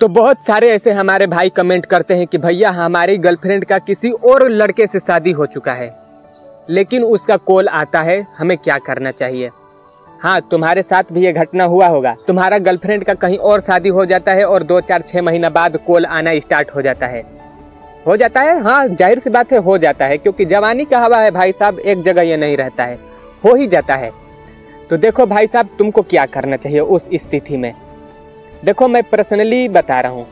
तो बहुत सारे ऐसे हमारे भाई कमेंट करते हैं कि भैया हमारी गर्लफ्रेंड का किसी और लड़के से शादी हो चुका है, लेकिन उसका कॉल आता है, हमें क्या करना चाहिए। हाँ, तुम्हारे साथ भी ये घटना हुआ होगा। तुम्हारा गर्लफ्रेंड का कहीं और शादी हो जाता है और 2-4-6 महीना बाद कॉल आना स्टार्ट हो जाता है। हाँ, जाहिर सी बात है, हो जाता है, क्योंकि जवानी का हवा है भाई साहब, एक जगह ये नहीं रहता है, हो ही जाता है। तो देखो भाई साहब, तुमको क्या करना चाहिए उस स्थिति में। देखो, मैं पर्सनली बता रहा हूँ,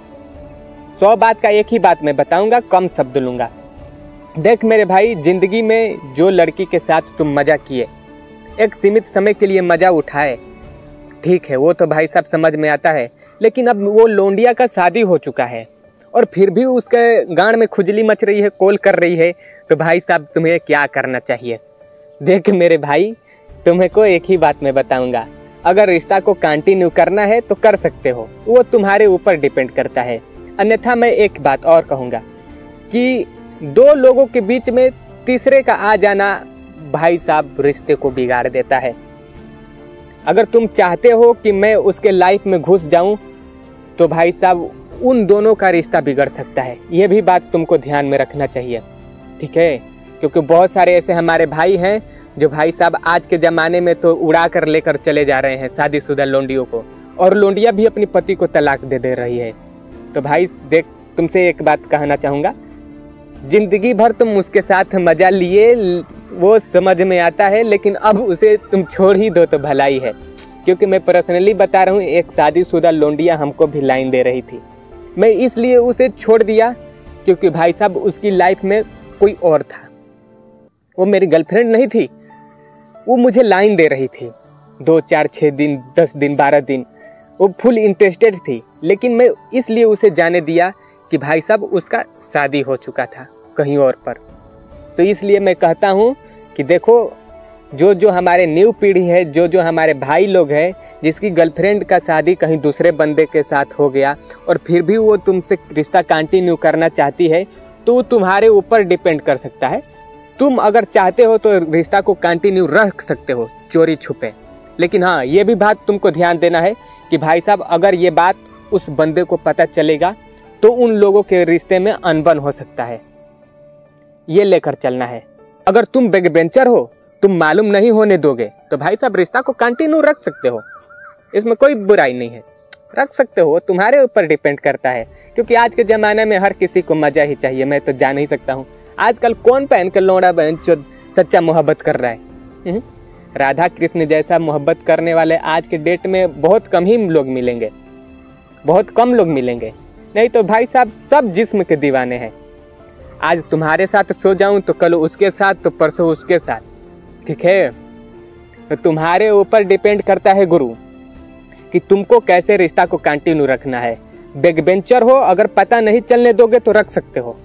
100 बात का एक ही बात मैं बताऊंगा, कम शब्द लूंगा। देख मेरे भाई, जिंदगी में जो लड़की के साथ तुम मजा किए, एक सीमित समय के लिए मजा उठाए, ठीक है, वो तो भाई साहब समझ में आता है। लेकिन अब वो लोंडिया का शादी हो चुका है और फिर भी उसके गांड में खुजली मच रही है, कॉल कर रही है, तो भाई साहब तुम्हें क्या करना चाहिए। देख मेरे भाई, तुम्हें को एक ही बात मैं बताऊंगा, अगर रिश्ता को कंटिन्यू करना है तो कर सकते हो, वो तुम्हारे ऊपर डिपेंड करता है। अन्यथा मैं एक बात और कहूँगा कि 2 लोगों के बीच में तीसरे का आ जाना भाई साहब रिश्ते को बिगाड़ देता है। अगर तुम चाहते हो कि मैं उसके लाइफ में घुस जाऊं, तो भाई साहब उन दोनों का रिश्ता बिगड़ सकता है। ये भी बात तुमको ध्यान में रखना चाहिए, ठीक है, क्योंकि बहुत सारे ऐसे हमारे भाई हैं जो भाई साहब आज के ज़माने में तो उड़ा कर लेकर चले जा रहे हैं शादीशुदा लोंडियों को, और लोंडिया भी अपनी पति को तलाक दे रही है। तो भाई देख, तुमसे एक बात कहना चाहूँगा, जिंदगी भर तुम उसके साथ मजा लिए, वो समझ में आता है, लेकिन अब उसे तुम छोड़ ही दो तो भलाई है। क्योंकि मैं पर्सनली बता रहा हूँ, एक शादीशुदा लोंडिया हमको भी लाइन दे रही थी, मैं इसलिए उसे छोड़ दिया क्योंकि भाई साहब उसकी लाइफ में कोई और था। वो मेरी गर्लफ्रेंड नहीं थी, वो मुझे लाइन दे रही थी, 2-4-6 दिन, 10 दिन, 12 दिन, वो फुल इंटरेस्टेड थी। लेकिन मैं इसलिए उसे जाने दिया कि भाई साहब उसका शादी हो चुका था कहीं और पर। तो इसलिए मैं कहता हूँ कि देखो, जो हमारे न्यू पीढ़ी है, जो हमारे भाई लोग हैं, जिसकी गर्लफ्रेंड का शादी कहीं दूसरे बंदे के साथ हो गया और फिर भी वो तुमसे रिश्ता कंटिन्यू करना चाहती है, तो वो तुम्हारे ऊपर डिपेंड कर सकता है। तुम अगर चाहते हो तो रिश्ता को कंटिन्यू रख सकते हो चोरी छुपे। लेकिन हाँ, ये भी बात तुमको ध्यान देना है कि भाई साहब अगर ये बात उस बंदे को पता चलेगा तो उन लोगों के रिश्ते में अनबन हो सकता है, ये लेकर चलना है। अगर तुम बैकबेंचर हो, तुम मालूम नहीं होने दोगे, तो भाई साहब रिश्ता को कंटिन्यू रख सकते हो, इसमें कोई बुराई नहीं है, रख सकते हो, तुम्हारे ऊपर डिपेंड करता है। क्योंकि आज के ज़माने में हर किसी को मज़ा ही चाहिए, मैं तो जान ही सकता हूँ। आजकल कौन पहन कर लोड़ा बहन जो सच्चा मोहब्बत कर रहा है। राधा कृष्ण जैसा मोहब्बत करने वाले आज के डेट में बहुत कम ही लोग मिलेंगे, बहुत कम लोग मिलेंगे। नहीं तो भाई साहब सब जिस्म के दीवाने हैं। आज तुम्हारे साथ सो जाऊं तो कल उसके साथ, तो परसों उसके साथ, ठीक है। तो तुम्हारे ऊपर डिपेंड करता है गुरु कि तुमको कैसे रिश्ता को कंटिन्यू रखना है। बैकबेंचर हो, अगर पता नहीं चलने दोगे तो रख सकते हो।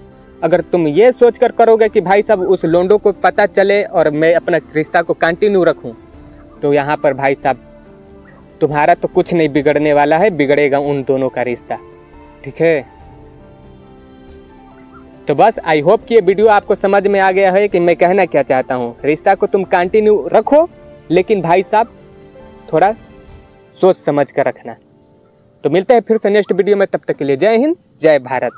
अगर तुम ये सोचकर करोगे कि भाई साहब उस लोंडो को पता चले और मैं अपना रिश्ता को कंटिन्यू रखूं, तो यहाँ पर भाई साहब तुम्हारा तो कुछ नहीं बिगड़ने वाला है, बिगड़ेगा उन दोनों का रिश्ता, ठीक है। तो बस आई होप कि ये वीडियो आपको समझ में आ गया है कि मैं कहना क्या चाहता हूँ। रिश्ता को तुम कंटिन्यू रखो, लेकिन भाई साहब थोड़ा सोच समझ कर रखना। तो मिलते हैं फिर से नेक्स्ट वीडियो में, तब तक के लिए जय हिंद, जय भारत।